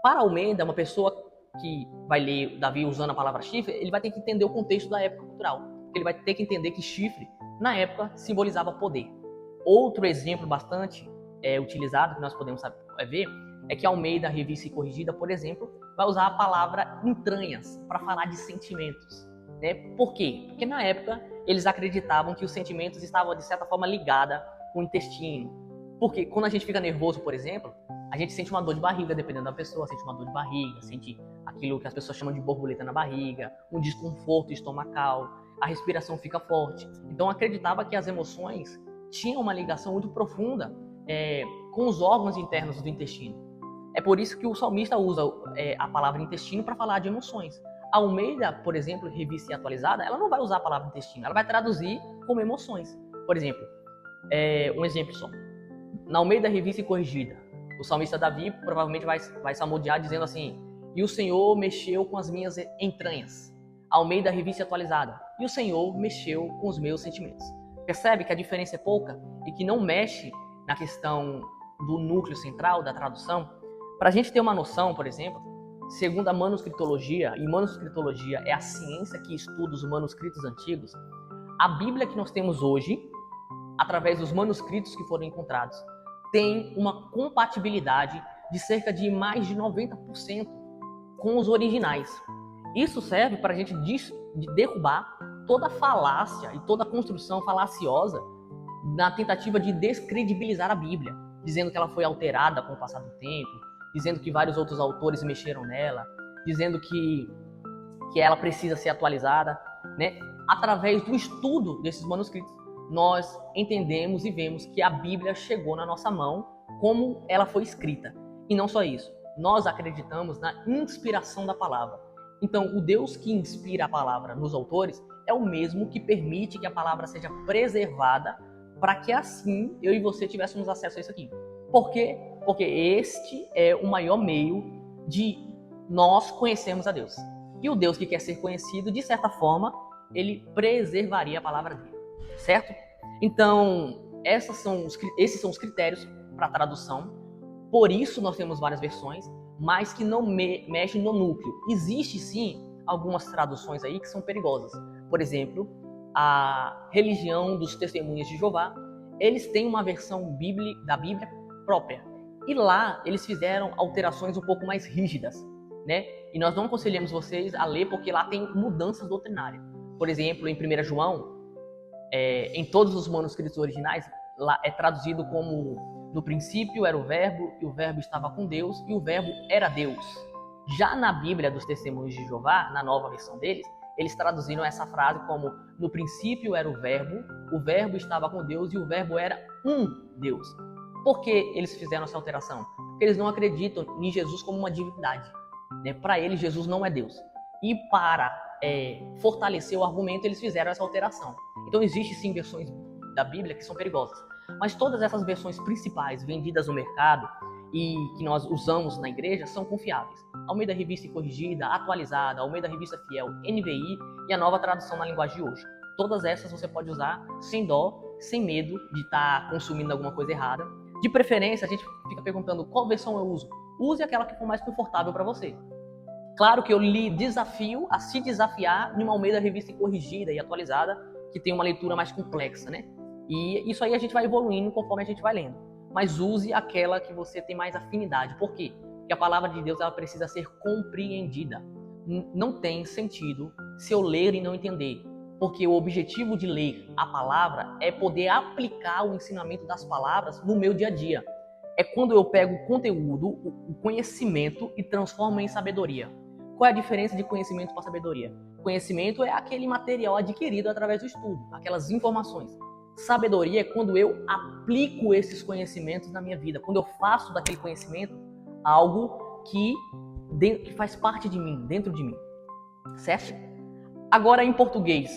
Para Almeida, uma pessoa que vai ler Davi usando a palavra chifre, ele vai ter que entender o contexto da época cultural. Ele vai ter que entender que chifre, na época, simbolizava poder. Outro exemplo bastante utilizado, que nós podemos ver, é que Almeida, Revista e Corrigida, por exemplo, vai usar a palavra entranhas para falar de sentimentos. Né? Por quê? Porque na época eles acreditavam que os sentimentos estavam, de certa forma, ligados com o intestino. Porque quando a gente fica nervoso, por exemplo, a gente sente uma dor de barriga, dependendo da pessoa, sente uma dor de barriga, sente aquilo que as pessoas chamam de borboleta na barriga, um desconforto estomacal, a respiração fica forte. Então acreditava que as emoções tinham uma ligação muito profunda com os órgãos internos do intestino. É por isso que o salmista usa a palavra intestino para falar de emoções. A Almeida, por exemplo, Revista e Atualizada, ela não vai usar a palavra intestino, ela vai traduzir como emoções. Por exemplo, um exemplo só. Na Almeida Revista e Corrigida, o salmista Davi provavelmente vai salmodiar dizendo assim: e o Senhor mexeu com as minhas entranhas. Almeida Revista Atualizada: e o Senhor mexeu com os meus sentimentos. Percebe que a diferença é pouca e que não mexe na questão do núcleo central da tradução? Para a gente ter uma noção, por exemplo, segundo a manuscritologia, e manuscritologia é a ciência que estuda os manuscritos antigos, a Bíblia que nós temos hoje, através dos manuscritos que foram encontrados, tem uma compatibilidade de cerca de mais de 90% com os originais. Isso serve para a gente derrubar toda falácia e toda construção falaciosa na tentativa de descredibilizar a Bíblia, dizendo que ela foi alterada com o passar do tempo, dizendo que vários outros autores mexeram nela, dizendo que ela precisa ser atualizada, né? Através do estudo desses manuscritos, nós entendemos e vemos que a Bíblia chegou na nossa mão como ela foi escrita. E não só isso, nós acreditamos na inspiração da palavra. Então, o Deus que inspira a palavra nos autores é o mesmo que permite que a palavra seja preservada para que assim eu e você tivéssemos acesso a isso aqui. Por quê? Porque este é o maior meio de nós conhecermos a Deus. E o Deus que quer ser conhecido, de certa forma, ele preservaria a palavra dele, certo? Então, esses são os critérios para a tradução. Por isso nós temos várias versões, mas que não mexem no núcleo. Existe sim algumas traduções aí que são perigosas. Por exemplo, a religião dos Testemunhas de Jeová, eles têm uma versão da Bíblia própria. E lá eles fizeram alterações um pouco mais rígidas, né? E nós não aconselhamos vocês a ler porque lá tem mudanças doutrinárias. Por exemplo, em 1 João, em todos os manuscritos originais, lá é traduzido como: no princípio era o verbo, e o verbo estava com Deus, e o verbo era Deus. Já na Bíblia dos Testemunhos de Jeová, na nova versão deles, eles traduziram essa frase como: no princípio era o verbo estava com Deus, e o verbo era um Deus. Por que eles fizeram essa alteração? Porque eles não acreditam em Jesus como uma divindade. Né? Para eles, Jesus não é Deus. E para fortalecer o argumento, eles fizeram essa alteração. Então, existem sim versões da Bíblia que são perigosas. Mas todas essas versões principais vendidas no mercado e que nós usamos na igreja são confiáveis. Almeida Revista e Corrigida, Atualizada, Almeida Revista Fiel, NVI e a nova tradução na linguagem de hoje. Todas essas você pode usar sem dó, sem medo de estar consumindo alguma coisa errada. De preferência, a gente fica perguntando qual versão eu uso. Use aquela que for mais confortável para você. Claro que eu lhe desafio a se desafiar numa Almeida Revista Corrigida e Atualizada, que tem uma leitura mais complexa, né? E isso aí a gente vai evoluindo conforme a gente vai lendo. Mas use aquela que você tem mais afinidade. Por quê? Porque a palavra de Deus ela precisa ser compreendida. Não tem sentido se eu ler e não entender. Porque o objetivo de ler a palavra é poder aplicar o ensinamento das palavras no meu dia a dia. É quando eu pego o conteúdo, o conhecimento e transformo em sabedoria. Qual é a diferença de conhecimento para sabedoria? Conhecimento é aquele material adquirido através do estudo, aquelas informações. Sabedoria é quando eu aplico esses conhecimentos na minha vida, quando eu faço daquele conhecimento algo que faz parte de mim, dentro de mim. Certo? Agora, em português,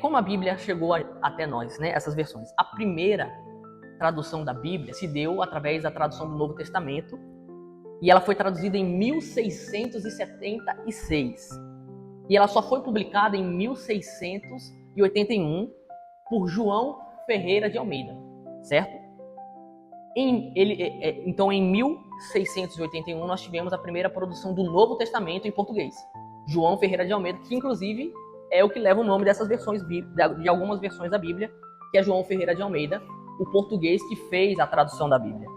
como a Bíblia chegou até nós, né? Essas versões. A primeira tradução da Bíblia se deu através da tradução do Novo Testamento e ela foi traduzida em 1676. E ela só foi publicada em 1681 por João Ferreira de Almeida, certo? Então, em 1681 nós tivemos a primeira produção do Novo Testamento em português. João Ferreira de Almeida, que inclusive é o que leva o nome dessas versões, de algumas versões da Bíblia, que é João Ferreira de Almeida, o português que fez a tradução da Bíblia.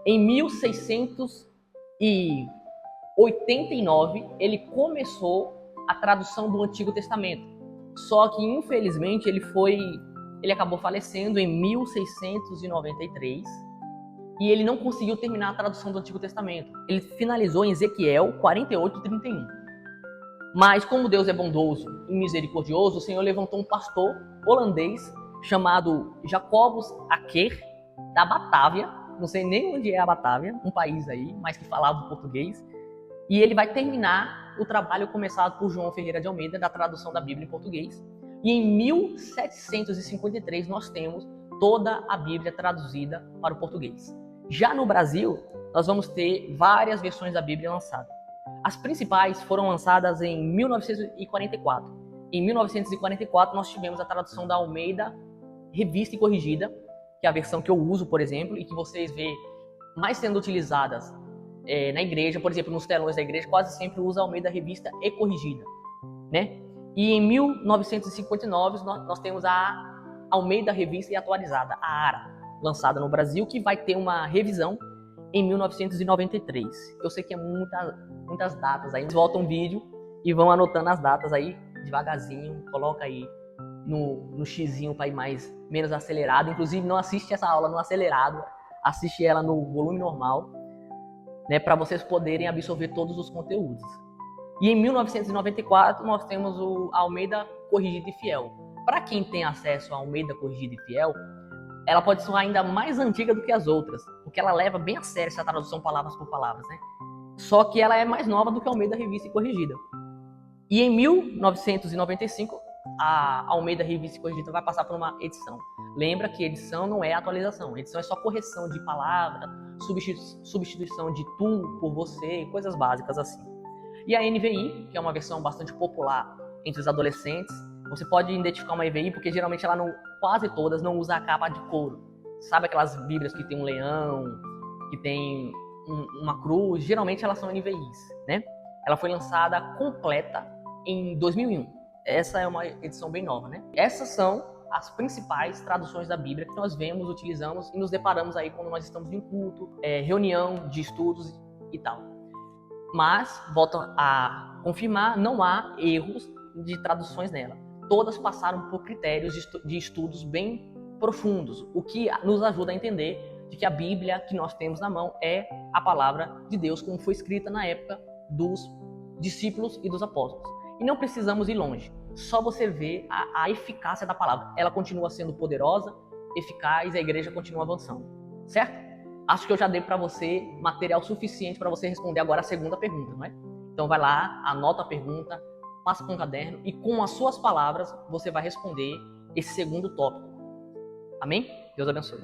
Em 1689, ele começou a tradução do Antigo Testamento. Só que, infelizmente, ele acabou falecendo em 1693 e ele não conseguiu terminar a tradução do Antigo Testamento. Ele finalizou em Ezequiel 48:31. Mas, como Deus é bondoso e misericordioso, o Senhor levantou um pastor holandês chamado Jacobus Acker, da Batávia. Não sei nem onde é a Batávia, um país aí, mas que falava português. E ele vai terminar o trabalho começado por João Ferreira de Almeida, da tradução da Bíblia em português. E em 1753 nós temos toda a Bíblia traduzida para o português. Já no Brasil, nós vamos ter várias versões da Bíblia lançadas. As principais foram lançadas em 1944. Em 1944 nós tivemos a tradução da Almeida Revista e Corrigida, que é a versão que eu uso, por exemplo, e que vocês vê mais sendo utilizadas na igreja, por exemplo, nos telões da igreja, quase sempre usa a Almeida Revista e Corrigida, né? E em 1959 nós temos a Almeida Revista e Atualizada, a ARA, lançada no Brasil, que vai ter uma revisão em 1993. Eu sei que é muitas datas aí, voltam um vídeo e vão anotando as datas aí devagarzinho, coloca aí no xizinho para ir menos acelerado. Inclusive, não assiste essa aula no acelerado, assiste ela no volume normal, né, para vocês poderem absorver todos os conteúdos. E em 1994 nós temos o Almeida Corrigida e Fiel. Para quem tem acesso a Almeida Corrigida e Fiel, ela pode ser ainda mais antiga do que as outras, porque ela leva bem a sério essa tradução palavras por palavras, né? Só que ela é mais nova do que a Almeida Revista e Corrigida. E em 1995, a Almeida Revista e Corrigida vai passar por uma edição. Lembra que edição não é atualização, edição é só correção de palavra, substituição de tu por você, coisas básicas assim. E a NVI, que é uma versão bastante popular entre os adolescentes, você pode identificar uma NVI porque geralmente ela não, quase todas não usa a capa de couro. Sabe aquelas bíblias que tem um leão, que tem uma cruz? Geralmente elas são NVIs, né? Ela foi lançada completa em 2001. Essa é uma edição bem nova, né? Essas são as principais traduções da Bíblia que nós vemos, utilizamos e nos deparamos aí quando nós estamos em culto, reunião de estudos e tal. Mas, volto a confirmar, não há erros de traduções nela. Todas passaram por critérios de estudos bem profundos, o que nos ajuda a entender de que a Bíblia que nós temos na mão é a palavra de Deus, como foi escrita na época dos discípulos e dos apóstolos. E não precisamos ir longe, só você vê a eficácia da palavra. Ela continua sendo poderosa, eficaz, e a igreja continua avançando, certo? Acho que eu já dei para você material suficiente para você responder agora a segunda pergunta, não é? Então vai lá, anota a pergunta, passa para um caderno e com as suas palavras você vai responder esse segundo tópico. Amém? Deus abençoe.